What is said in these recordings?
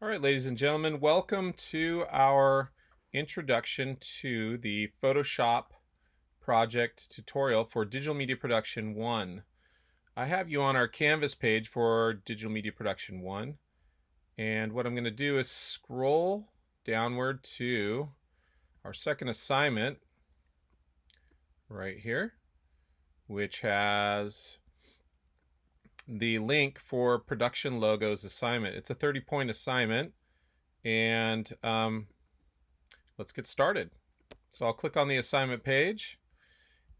All right, ladies and gentlemen, welcome to our introduction to the Photoshop project tutorial for Digital Media Production 1. I have you on our Canvas page for Digital Media Production 1, and what I'm going to do is scroll downward to our second assignment right here, which has the link for Production Logos assignment. It's a 30-point assignment, and let's get started. So I'll click on the assignment page.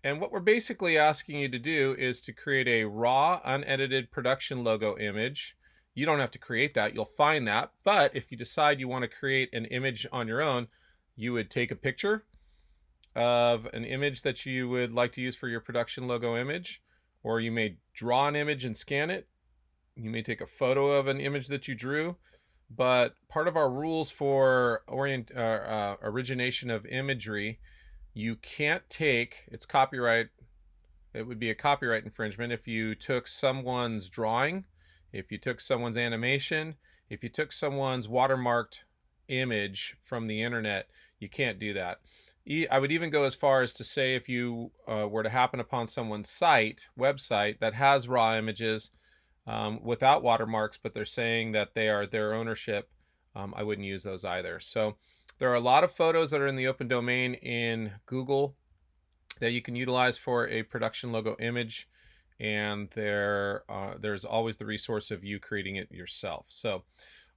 And what we're basically asking you to do is to create a raw, unedited production logo image. You don't have to create that. You'll find that. But if you decide you want to create an image on your own, you would take a picture of an image that you would like to use for your production logo image, or you may draw an image and scan it. You may take a photo of an image that you drew. But part of our rules for origination of imagery, you can't take, it's copyright, it would be a copyright infringement if you took someone's drawing, if you took someone's animation, if you took someone's watermarked image from the internet. You can't do that. I would even go as far as to say if you were to happen upon someone's website that has raw images without watermarks, but they're saying that they are their ownership, I wouldn't use those either. So there are a lot of photos that are in the open domain in Google that you can utilize for a production logo image, and there's always the resource of you creating it yourself. So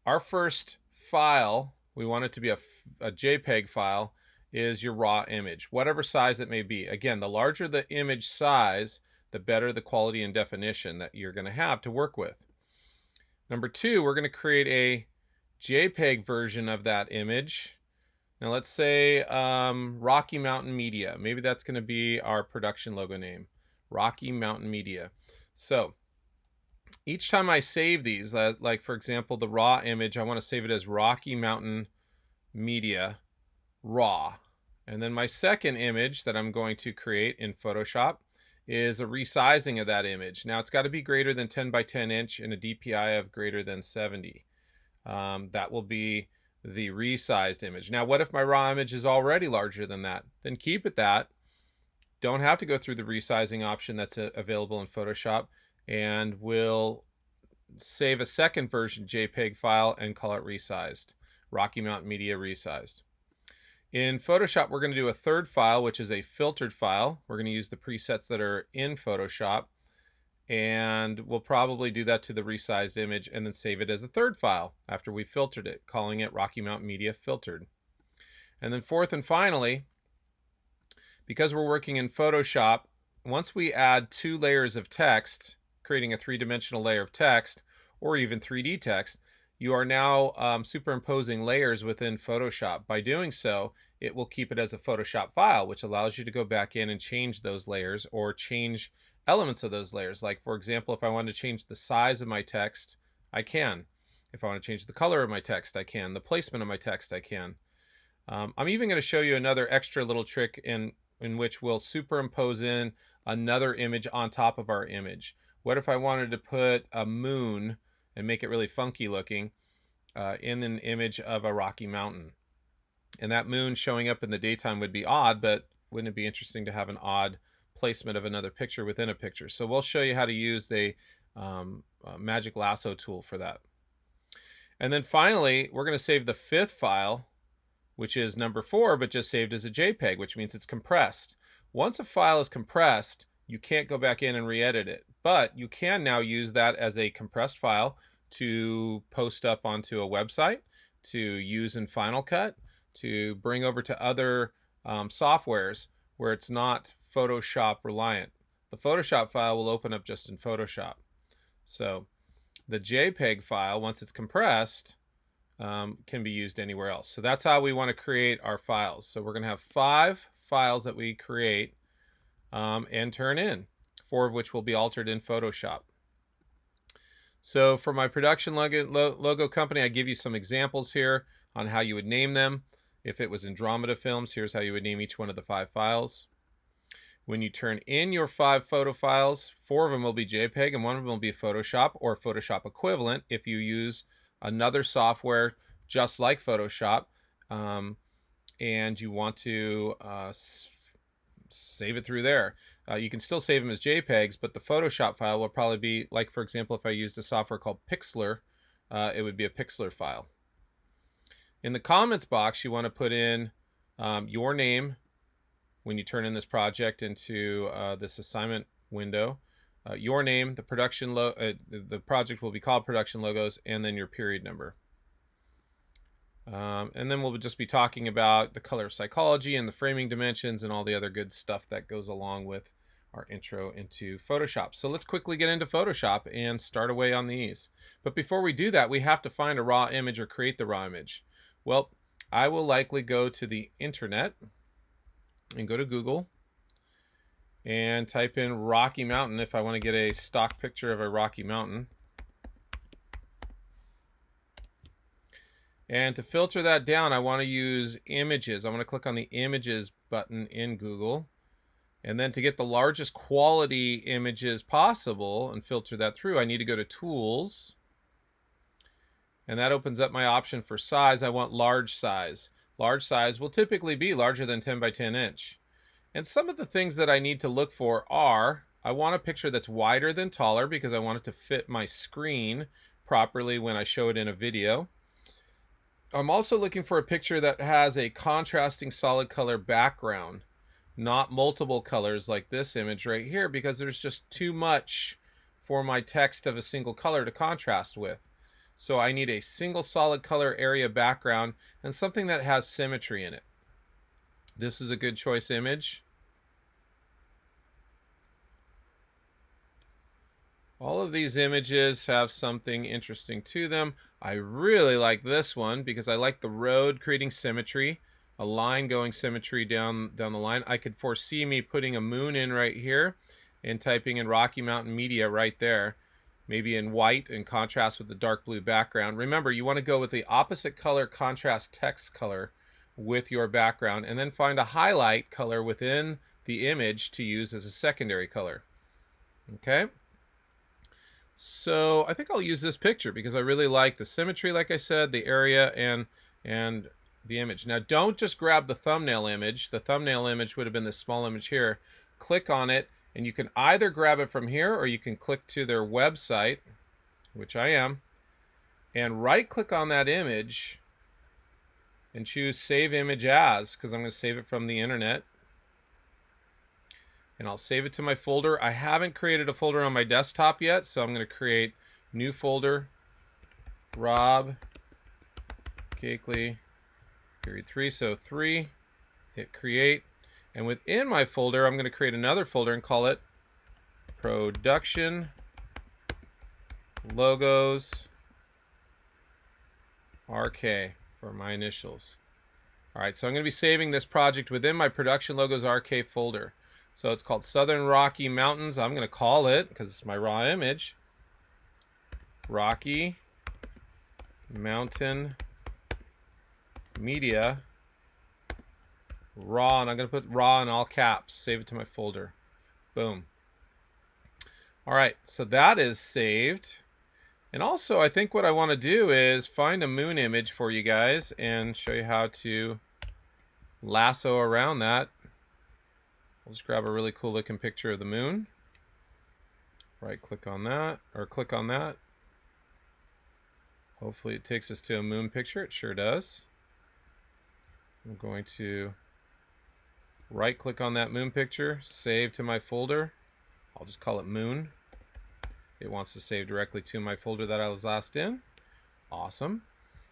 our first file, we want it to be a JPEG file, is your raw image, whatever size it may be. Again, the larger the image size, the better the quality and definition that you're going to have to work with. Number two, we're going to create a JPEG version of that image. Now let's say Rocky Mountain Media. Maybe that's going to be our production logo name, Rocky Mountain Media. So each time I save these, like for example, the raw image, I want to save it as Rocky Mountain Media raw. And then my second image that I'm going to create in Photoshop is a resizing of that image. Now it's got to be greater than 10 by 10 inch and a DPI of greater than 70. That will be the resized image. Now what if my raw image is already larger than that? Then keep it that. Don't have to go through the resizing option that's available in Photoshop, and we'll save a second version JPEG file and call it resized, Rocky Mountain Media resized. In Photoshop, we're going to do a third file, which is a filtered file. We're going to use the presets that are in Photoshop, and we'll probably do that to the resized image and then save it as a third file after we filtered it, calling it Rocky Mountain Media Filtered. And then fourth and finally, because we're working in Photoshop, once we add 2 layers of text, creating a 3-dimensional layer of text or even 3D text, you are now superimposing layers within Photoshop. By doing so, it will keep it as a Photoshop file, which allows you to go back in and change those layers or change elements of those layers. Like, for example, if I want to change the size of my text, I can. If I want to change the color of my text, I can. The placement of my text, I can. I'm even going to show you another extra little trick in which we'll superimpose in another image on top of our image. What if I wanted to put a moon and make it really funky looking in an image of a Rocky Mountain? And that moon showing up in the daytime would be odd, but wouldn't it be interesting to have an odd placement of another picture within a picture? So we'll show you how to use the Magic Lasso tool for that. And then finally, we're going to save the fifth file, which is number 4, but just saved as a JPEG, which means it's compressed. Once a file is compressed, you can't go back in and re-edit it, but you can now use that as a compressed file to post up onto a website, to use in Final Cut, to bring over to other softwares where it's not Photoshop reliant. The Photoshop file will open up just in Photoshop. So the JPEG file, once it's compressed, can be used anywhere else. So that's how we want to create our files. So we're going to have 5 files that we create and turn in, 4 of which will be altered in Photoshop. So for my production logo company, I give you some examples here on how you would name them. If it was Andromeda Films, here's how you would name each one of the 5 files. When you turn in your 5 photo files, 4 of them will be JPEG and 1 of them will be Photoshop or Photoshop equivalent if you use another software just like Photoshop, and you want to save it through there. You can still save them as JPEGs, but the Photoshop file will probably be, like, for example, if I used a software called Pixlr, it would be a Pixlr file. In the comments box, you want to put in your name when you turn in this project into this assignment window. Your name, the project will be called Production Logos, and then your period number. And then we'll just be talking about the color psychology and the framing dimensions and all the other good stuff that goes along with our intro into Photoshop. So let's quickly get into Photoshop and start away on these. But before we do that, we have to find a raw image or create the raw image. Well, I will likely go to the internet and go to Google and type in Rocky Mountain if I want to get a stock picture of a Rocky Mountain. And to filter that down, I want to use images. I'm going to click on the images button in Google. And then to get the largest quality images possible and filter that through, I need to go to Tools. And that opens up my option for size. I want large size. Large size will typically be larger than 10 by 10 inch. And some of the things that I need to look for are, I want a picture that's wider than taller because I want it to fit my screen properly when I show it in a video. I'm also looking for a picture that has a contrasting solid color background, not multiple colors like this image right here, because there's just too much for my text of a single color to contrast with. So I need a single solid color area background and something that has symmetry in it. This is a good choice image. All of these images have something interesting to them. I really like this one because I like the road creating symmetry, a line going symmetry down the line. I could foresee me putting a moon in right here and typing in Rocky Mountain Media right there, maybe in white in contrast with the dark blue background. Remember, you want to go with the opposite color contrast text color with your background, and then find a highlight color within the image to use as a secondary color. Okay? So I think I'll use this picture because I really like the symmetry, like I said, the area, and the image. Now, don't just grab the thumbnail image. The thumbnail image would have been this small image here. Click on it, and you can either grab it from here or you can click to their website, which I am, and right-click on that image and choose Save Image As, because I'm going to save it from the internet. And I'll save it to my folder. I haven't created a folder on my desktop yet, so I'm going to create new folder, Rob Cakley, period 3, so 3, hit create. And within my folder, I'm going to create another folder and call it Production Logos RK for my initials. All right, so I'm going to be saving this project within my Production Logos RK folder. So it's called Southern Rocky Mountains. I'm going to call it, because it's my raw image, Rocky Mountain Media Raw. And I'm going to put raw in all caps. Save it to my folder. Boom. All right, so that is saved. And also, I think what I want to do is find a moon image for you guys and show you how to lasso around that. We'll just grab a really cool looking picture of the moon. Right click on that, or click on that. Hopefully it takes us to a moon picture. It sure does. I'm going to right click on that moon picture, save to my folder. I'll just call it moon. It wants to save directly to my folder that I was last in. Awesome.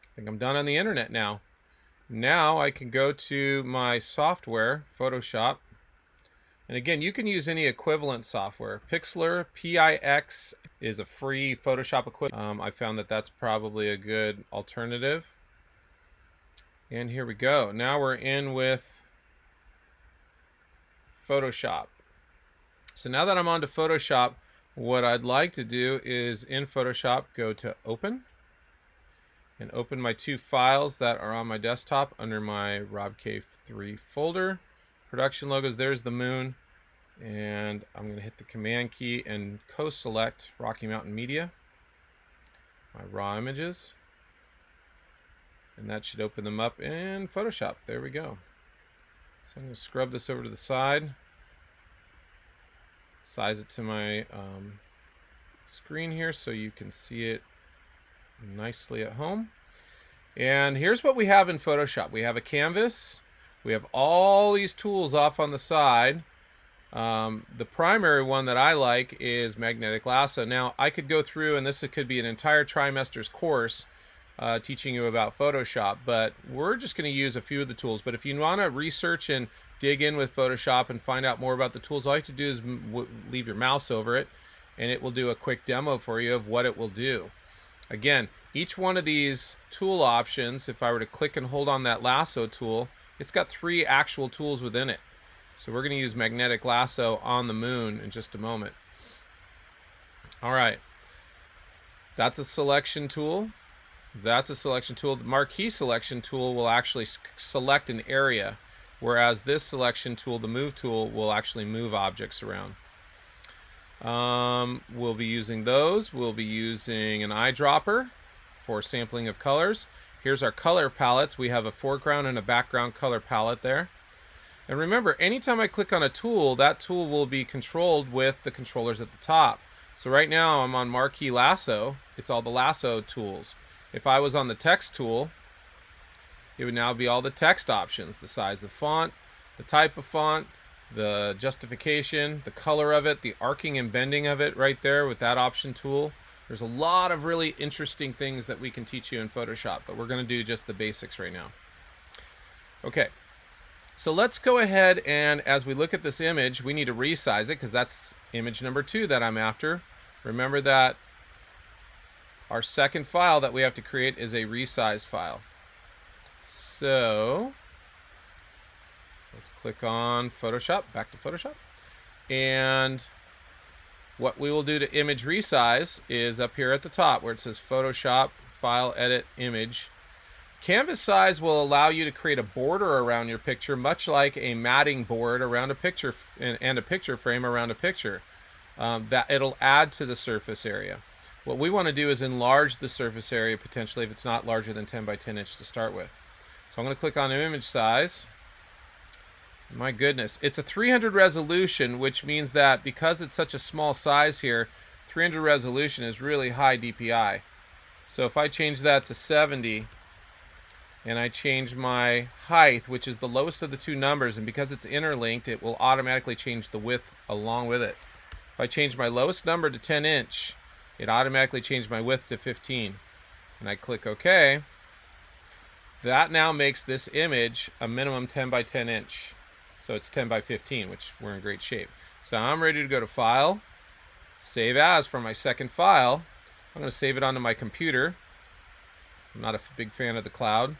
I think I'm done on the internet now. Now I can go to my software, Photoshop. And again, you can use any equivalent software. Pixlr, P-I-X, is a free Photoshop equivalent. I found that that's probably a good alternative. And here we go. Now we're in with Photoshop. So now that I'm onto Photoshop, what I'd like to do is in Photoshop go to Open and open my two files that are on my desktop under my RobK3 folder. Production Logos, there's the moon, and I'm going to hit the Command key and co-select Rocky Mountain Media, my raw images. And that should open them up in Photoshop. There we go. So I'm going to scrub this over to the side. Size it to my screen here so you can see it nicely at home. And here's what we have in Photoshop. We have a canvas. We have all these tools off on the side. The primary one that I like is Magnetic Lasso. Now, I could go through, and this could be an entire trimester's course teaching you about Photoshop, but we're just going to use a few of the tools. But if you want to research and dig in with Photoshop and find out more about the tools, all you have to do is leave your mouse over it, and it will do a quick demo for you of what it will do. Again, each one of these tool options, if I were to click and hold on that lasso tool, it's got 3 actual tools within it. So we're going to use Magnetic Lasso on the moon in just a moment. All right. That's a selection tool. That's a selection tool. The marquee selection tool will actually select an area, whereas this selection tool, the move tool, will actually move objects around. We'll be using those. We'll be using an eyedropper for sampling of colors. Here's our color palettes. We have a foreground and a background color palette there. And remember, anytime I click on a tool, that tool will be controlled with the controllers at the top. So right now I'm on Marquee Lasso. It's all the lasso tools. If I was on the text tool, it would now be all the text options, the size of font, the type of font, the justification, the color of it, the arcing and bending of it right there with that option tool. There's a lot of really interesting things that we can teach you in Photoshop, but we're going to do just the basics right now. Okay, so let's go ahead, and as we look at this image, we need to resize it because that's image number 2 that I'm after. Remember that our second file that we have to create is a resized file. So let's click on Photoshop, back to Photoshop. And what we will do to image resize is up here at the top where it says Photoshop, File, Edit, Image. Canvas size will allow you to create a border around your picture, much like a matting board around a picture and a picture frame around a picture. That it'll add to the surface area. What we want to do is enlarge the surface area potentially if it's not larger than 10 by 10 inch to start with. So I'm going to click on image size. My goodness, it's a 300 resolution, which means that because it's such a small size here, 300 resolution is really high DPI. So if I change that to 70 and I change my height, which is the lowest of the 2 numbers, and because it's interlinked, it will automatically change the width along with it. If I change my lowest number to 10 inch, it automatically changed my width to 15. And I click OK. That now makes this image a minimum 10 by 10 inch. So it's 10 by 15, which we're in great shape. So I'm ready to go to File, Save As for my second file. I'm going to save it onto my computer. I'm not a big fan of the cloud.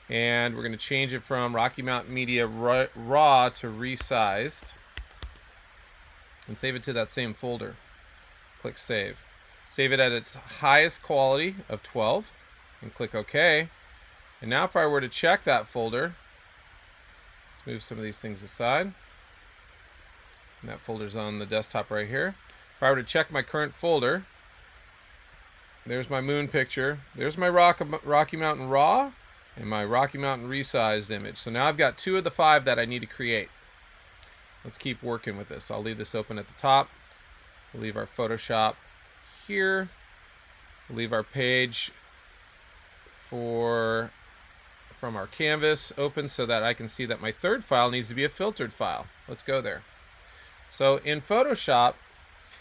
And we're going to change it from Rocky Mountain Media Raw to resized. And save it to that same folder. Click Save. Save it at its highest quality of 12 and click OK. And now if I were to check that folder, let's move some of these things aside. And that folder's on the desktop right here. If I were to check my current folder, there's my moon picture. There's my Rocky Mountain Raw and my Rocky Mountain resized image. So now I've got 2 of the 5 that I need to create. Let's keep working with this. I'll leave this open at the top. We'll leave our Photoshop here. We'll leave our page from our canvas open so that I can see that my third file needs to be a filtered file. Let's go there. So in Photoshop,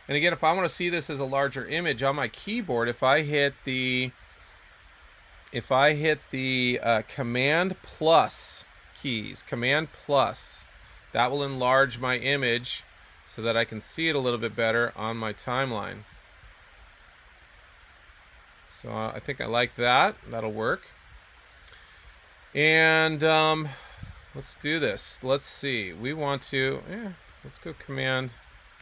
and again, if I want to see this as a larger image on my keyboard, if I hit the Command plus keys, Command plus, that will enlarge my image so that I can see it a little bit better on my timeline. So I think I like that. That'll work. And let's do this. Let's see. We want to, let's go Command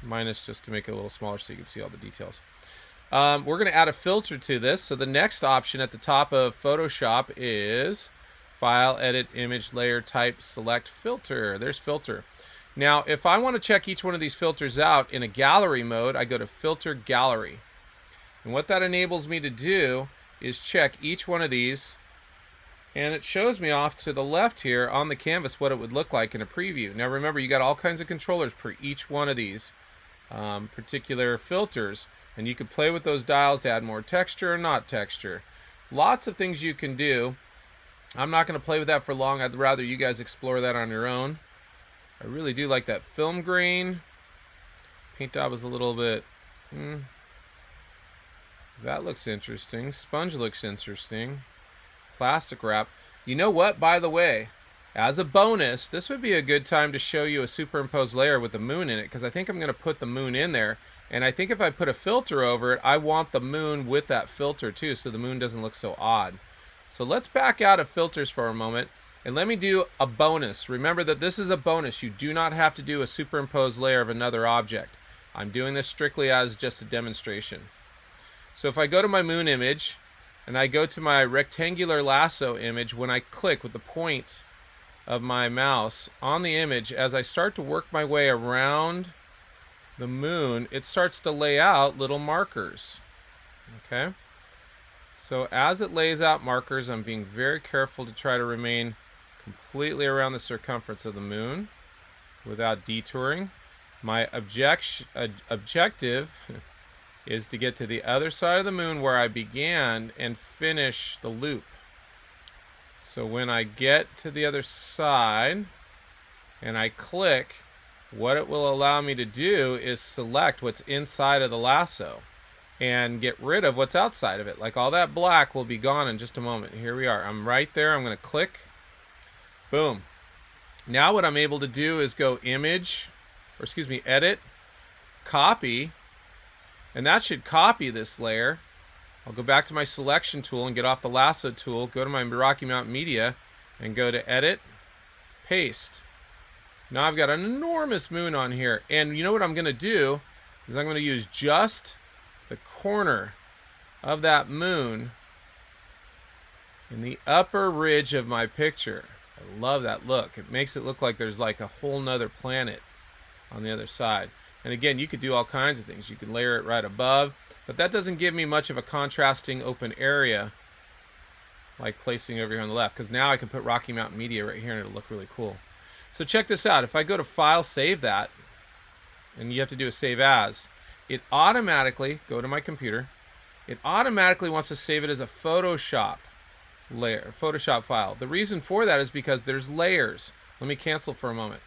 minus just to make it a little smaller so you can see all the details. We're going to add a filter to this. So the next option at the top of Photoshop is File, Edit, Image, Layer, Type, Select, Filter. There's Filter. Now, if I want to check each one of these filters out in a gallery mode, I go to Filter Gallery. And what that enables me to do is check each one of these And it shows me off to the left here on the canvas what it would look like in a preview. Now remember, you got all kinds of controllers per each one of these particular filters, and you can play with those dials to add more texture or not texture. Lots of things you can do. I'm not going to play with that for long. I'd rather you guys explore that on your own. I really do like that film grain. Paint job is a little bit... That looks interesting. Sponge looks interesting. Plastic wrap. You know what, by the way, as a bonus, this would be a good time to show you a superimposed layer with the moon in it, because I think I'm going to put the moon in there. And I think if I put a filter over it, I want the moon with that filter too, so the moon doesn't look so odd. So let's back out of filters for a moment, and let me do a bonus. Remember that this is a bonus. You do not have to do a superimposed layer of another object. I'm doing this strictly as just a demonstration. So if I go to my moon image, and I go to my rectangular lasso image, when I click with the point of my mouse on the image, as I start to work my way around the moon, it starts to lay out little markers. Okay? So as it lays out markers, I'm being very careful to try to remain completely around the circumference of the moon without detouring. My objective is to get to the other side of the moon where I began and finish the loop. So when I get to the other side and I click, what it will allow me to do is select what's inside of the lasso and get rid of what's outside of it. Like all that black will be gone in just a moment. Here we are. I'm right there. I'm going to click. Boom. Now what I'm able to do is go edit, copy, and that should copy this layer. I'll go back to my selection tool and get off the lasso tool, go to my Rocky Mountain Media, and go to edit, paste. Now I've got an enormous moon on here. And you know what I'm going to do is I'm going to use just the corner of that moon in the upper ridge of my picture. I love that look. It makes it look like there's like a whole nother planet on the other side. And again, you could do all kinds of things. You could layer it right above, but that doesn't give me much of a contrasting open area like placing over here on the left, because now I can put Rocky Mountain Media right here and it'll look really cool. So check this out. If I go to File, Save That, and you have to do a Save As, it automatically, go to my computer, it automatically wants to save it as a Photoshop layer, Photoshop file. The reason for that is because there's layers. Let me cancel for a moment.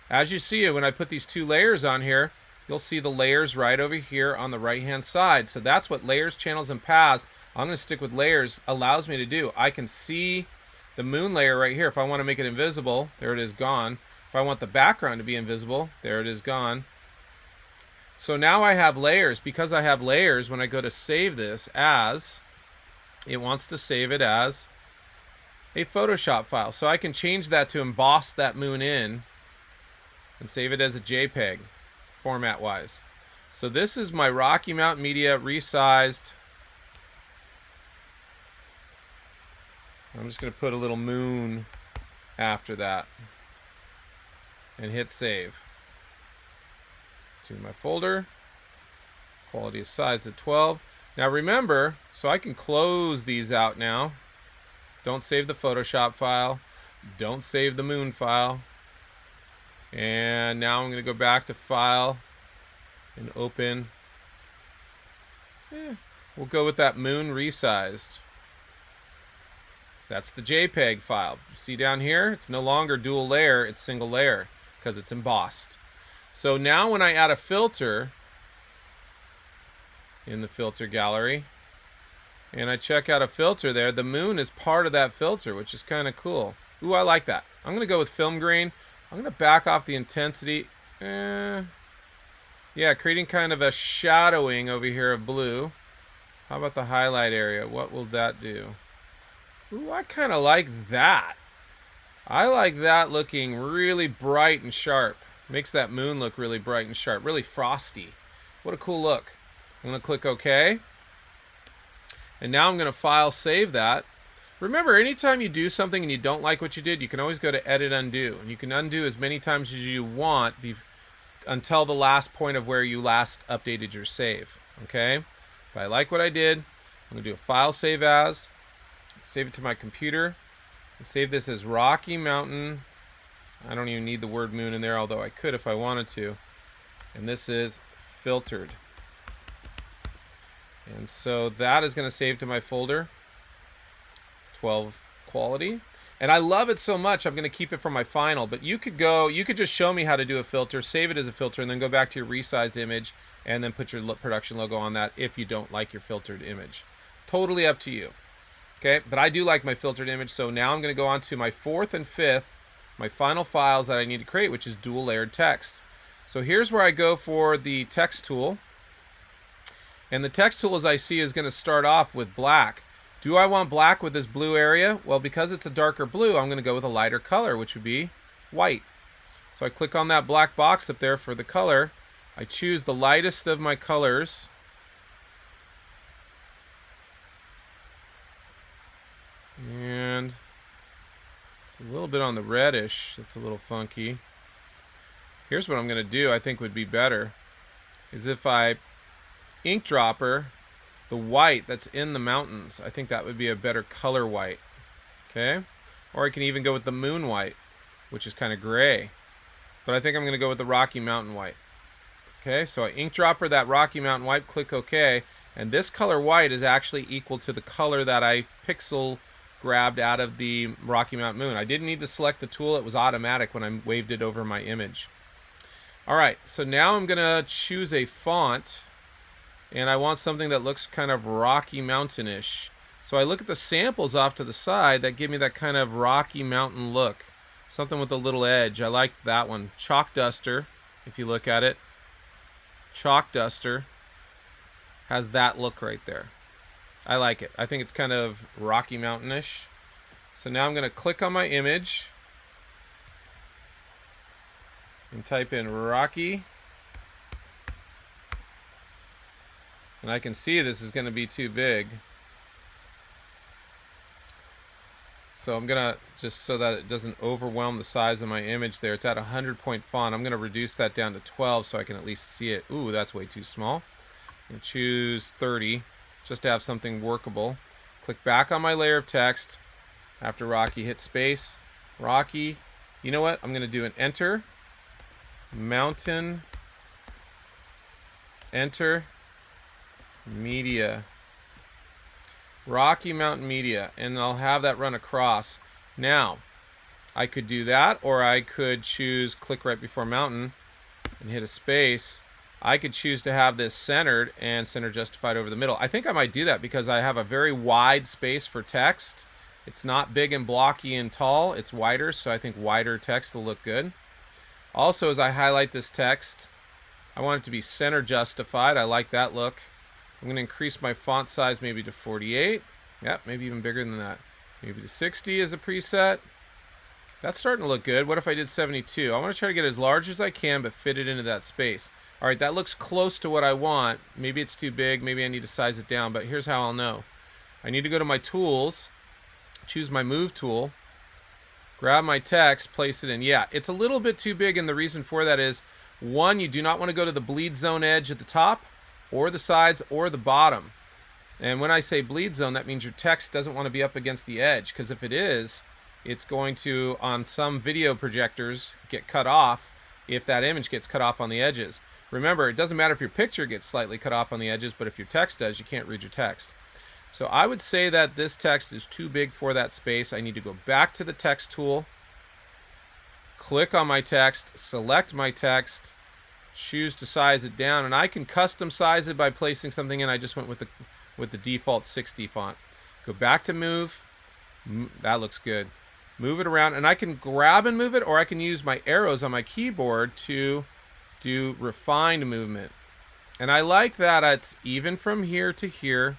As you see, when I put these two layers on here, you'll see the layers right over here on the right hand side. So that's what layers, channels, and paths, I'm going to stick with layers, allows me to do. I can see the moon layer right here. If I want to make it invisible, there it is, gone. If I want the background to be invisible, there it is, gone. So now I have layers. Because I have layers, when I go to save this as, it wants to save it as a Photoshop file. So I can change that to emboss that moon in and save it as a JPEG format wise. So this is my Rocky Mountain Media resized. I'm just going to put a little moon after that and hit save. To my folder. Quality is sized at 12. Now remember, so I can close these out now. Don't save the Photoshop file. Don't save the moon file. And now I'm going to go back to File and Open. We'll go with that moon resized. That's the JPEG file. See down here? It's no longer dual layer, it's single layer because it's embossed. So now when I add a filter in the filter gallery and I check out a filter there, the moon is part of that filter, which is kind of cool. Ooh, I like that. I'm going to go with film grain. I'm going to back off the intensity. Yeah, creating kind of a shadowing over here of blue. How about the highlight area? What will that do? Ooh, I kind of like that. I like that looking really bright and sharp. Makes that moon look really bright and sharp, really frosty. What a cool look. I'm going to click OK. And now I'm going to File, Save that. Remember, anytime you do something and you don't like what you did, you can always go to Edit, Undo. And you can undo as many times as you want until the last point of where you last updated your save. Okay? If I like what I did, I'm going to do a File, Save As. Save it to my computer. Save this as Rocky Mountain. I don't even need the word moon in there, although I could if I wanted to. And this is filtered. And so that is going to save to my folder. 12 quality. And I love it so much, I'm going to keep it for my final. But you could just show me how to do a filter, save it as a filter, and then go back to your resized image, and then put your production logo on that if you don't like your filtered image. Totally up to you. Okay, but I do like my filtered image, so now I'm going to go on to my 4th and 5th, my final files that I need to create, which is dual layered text. So here's where I go for the text tool. And the text tool, as I see, is going to start off with black. Do I want black with this blue area? Well, because it's a darker blue, I'm going to go with a lighter color, which would be white. So I click on that black box up there for the color. I choose the lightest of my colors. And it's a little bit on the reddish. It's a little funky. Here's what I'm going to do, I think would be better, is if I ink dropper the white that's in the mountains. I think that would be a better color white. Okay? Or I can even go with the moon white, which is kind of gray. But I think I'm going to go with the Rocky Mountain white. Okay, so I ink dropper that Rocky Mountain white, click OK, and this color white is actually equal to the color that I pixel grabbed out of the Rocky Mountain moon. I didn't need to select the tool, it was automatic when I waved it over my image. Alright, so now I'm going to choose a font, and I want something that looks kind of Rocky Mountain-ish. So I look at the samples off to the side that give me that kind of Rocky Mountain look. Something with a little edge. I liked that one. Chalk Duster, if you look at it. Chalk Duster has that look right there. I like it. I think it's kind of Rocky Mountain-ish. So now I'm going to click on my image and type in Rocky. And I can see this is going to be too big. So I'm going to, just so that it doesn't overwhelm the size of my image there, it's at 100 point font. I'm going to reduce that down to 12 so I can at least see it. Ooh, that's way too small. I'm going to choose 30 just to have something workable. Click back on my layer of text. After Rocky, hit space. Rocky. You know what? I'm going to do an enter. Mountain. Enter. Media. Rocky Mountain Media, and I'll have that run across. Now, I could do that, or I could choose click right before mountain and hit a space. I could choose to have this centered and center justified over the middle. I think I might do that because I have a very wide space for text. It's not big and blocky and tall, it's wider, so I think wider text will look good. Also, as I highlight this text, I want it to be center justified. I like that look. I'm going to increase my font size maybe to 48. Yep, maybe even bigger than that. Maybe to 60 as a preset. That's starting to look good. What if I did 72? I want to try to get as large as I can, but fit it into that space. All right, that looks close to what I want. Maybe it's too big. Maybe I need to size it down, but here's how I'll know. I need to go to my tools, choose my move tool, grab my text, place it in. Yeah, it's a little bit too big, and the reason for that is, one, you do not want to go to the bleed zone edge at the top, or the sides, or the bottom. And when I say bleed zone, that means your text doesn't want to be up against the edge, because if it is, it's going to, on some video projectors, get cut off if that image gets cut off on the edges. Remember, it doesn't matter if your picture gets slightly cut off on the edges, but if your text does, you can't read your text. So I would say that this text is too big for that space. I need to go back to the text tool, click on my text, select my text, choose to size it down, and I can custom size it by placing something in. I just went with the default 60 font. Go back to move. That looks good. Move it around, and I can grab and move it, or I can use my arrows on my keyboard to do refined movement. And I like that it's even from here to here.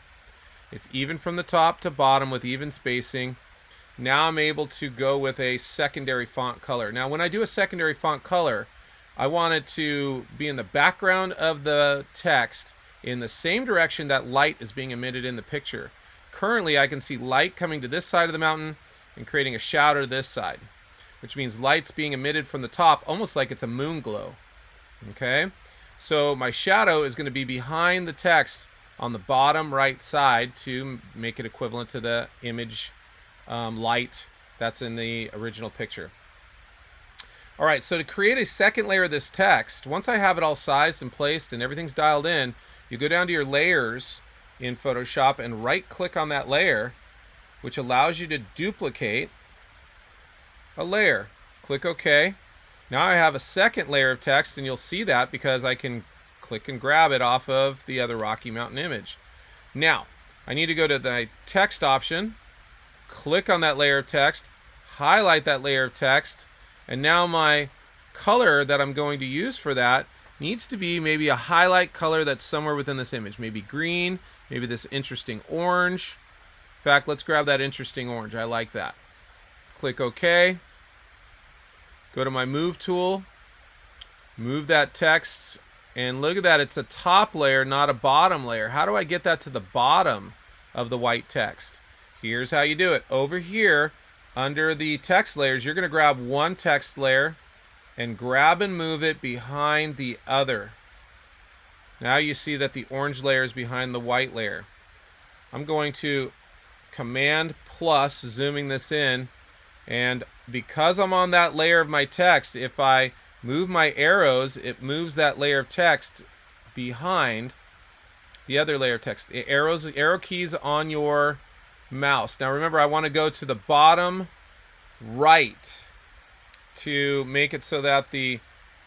It's even from the top to bottom with even spacing. Now I'm able to go with a secondary font color. Now when I do a secondary font color, I want it to be in the background of the text in the same direction that light is being emitted in the picture. Currently, I can see light coming to this side of the mountain and creating a shadow to this side, which means light's being emitted from the top, almost like it's a moon glow. Okay? So my shadow is going to be behind the text on the bottom right side to make it equivalent to the image light That's in the original picture. All right, so to create a second layer of this text, once I have it all sized and placed and everything's dialed in, you go down to your layers in Photoshop and right-click on that layer, which allows you to duplicate a layer. Click OK. Now I have a second layer of text, and you'll see that because I can click and grab it off of the other Rocky Mountain image. Now, I need to go to the text option, click on that layer of text, highlight that layer of text, and now my color that I'm going to use for that needs to be maybe a highlight color that's somewhere within this image. Maybe green, maybe this interesting orange. In fact, let's grab that interesting orange. I like that. Click OK. Go to my Move tool. Move that text. And look at that. It's a top layer, not a bottom layer. How do I get that to the bottom of the white text? Here's how you do it. Over here, under the text layers, you're going to grab one text layer and grab and move it behind the other. Now you see that the orange layer is behind the white layer. I'm going to Command plus, zooming this in, and because I'm on that layer of my text, if I move my arrows, it moves that layer of text behind the other layer of text. Arrow keys on your mouse. Now remember, I want to go to the bottom right to make it so that the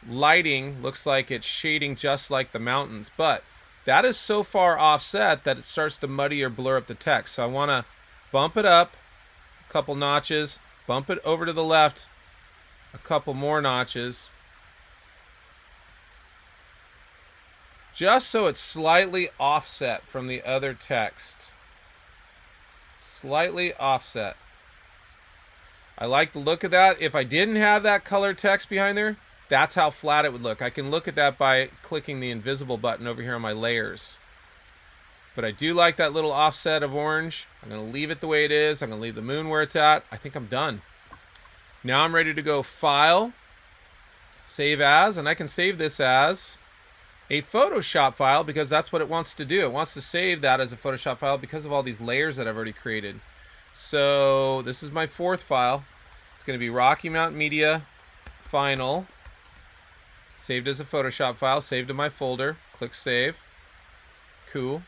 lighting looks like it's shading just like the mountains, but that is so far offset that it starts to muddy or blur up the text. So I want to bump it up a couple notches, bump it over to the left a couple more notches, just so it's slightly offset from the other text. Slightly offset. I like the look of that. If I didn't have that color text behind there, that's how flat it would look. I can look at that by clicking the invisible button over here on my layers. But I do like that little offset of orange. I'm going to leave it the way it is. I'm going to leave the moon where it's at. I think I'm done. Now I'm ready to go File, Save As, and I can save this as a Photoshop file because that's what it wants to do. It wants to save that as a Photoshop file because of all these layers that I've already created. So this is my fourth file. It's going to be Rocky Mountain Media Final, saved as a Photoshop file, saved to my folder. Click Save. Cool.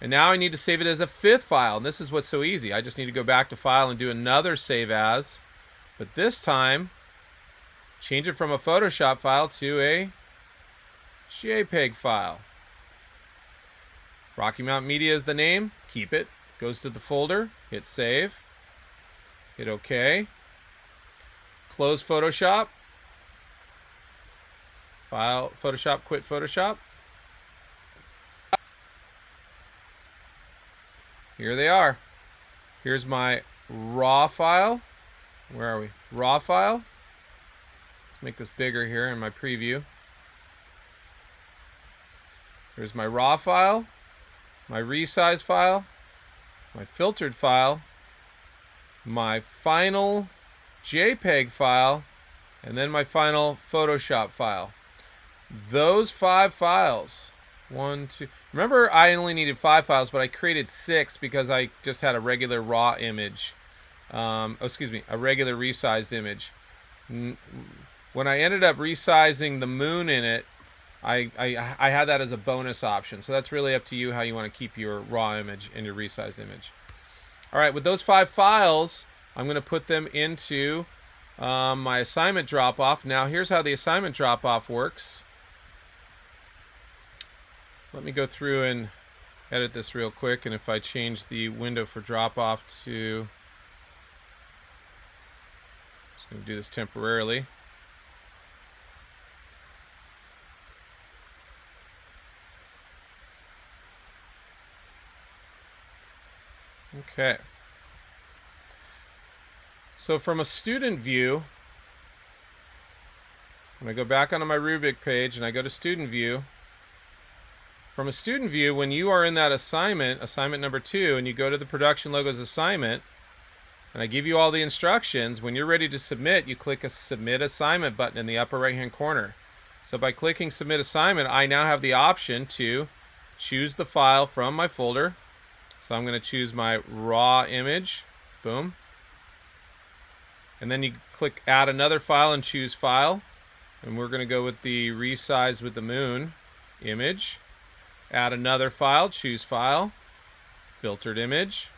And now I need to save it as a fifth file. And this is what's so easy. I just need to go back to File and do another Save As. But this time, change it from a Photoshop file to a JPEG file. Rocky Mountain Media is the name. Keep it. Goes to the folder. Hit Save. Hit OK. Close Photoshop. File, Photoshop, quit Photoshop. Here they are. Here's my raw file. Where are we? Raw file. Let's make this bigger here in my preview. Here's my raw file, my resize file, my filtered file, my final JPEG file, and then my final Photoshop file. Those 5 files. 1, 2. Remember, I only needed 5 files, but I created 6 because I just had a regular raw image. A regular resized image. When I ended up resizing the moon in it, I had that as a bonus option. So that's really up to you how you want to keep your raw image and your resized image. All right, with those 5 files, I'm going to put them into my assignment drop-off. Now, here's how the assignment drop-off works. Let me go through and edit this real quick. And if I change the window for drop-off to... I'm going to do this temporarily. Okay. So from a student view, when I go back onto my Rubik page and I go to student view, from a student view, when you are in that assignment number 2, and you go to the Production Logos assignment, and I give you all the instructions, when you're ready to submit, you click a Submit Assignment button in the upper right-hand corner. So by clicking Submit Assignment, I now have the option to choose the file from my folder. So I'm going to choose my raw image. Boom. And then you click add another file and choose file. And we're going to go with the resize with the moon image. Add another file, choose file, filtered image.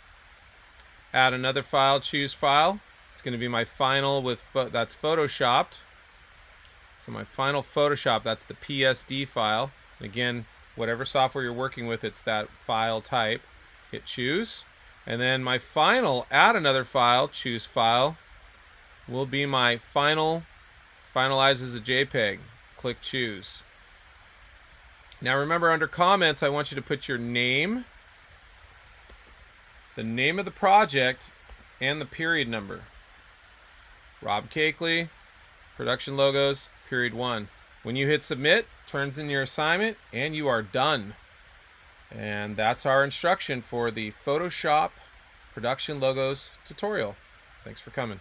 Add another file, choose file. It's going to be my final with that's photoshopped. So my final Photoshop, that's the PSD file. And again, whatever software you're working with, it's that file type. Hit choose. And then my final add another file, choose file, will be my final, finalizes a JPEG. Click choose. Now remember, under comments, I want you to put your name, the name of the project, and the period number. Rob Cakeley, production logos, period 1. When you hit submit, turns in your assignment, and you are done. And that's our instruction for the Photoshop production logos tutorial. Thanks for coming.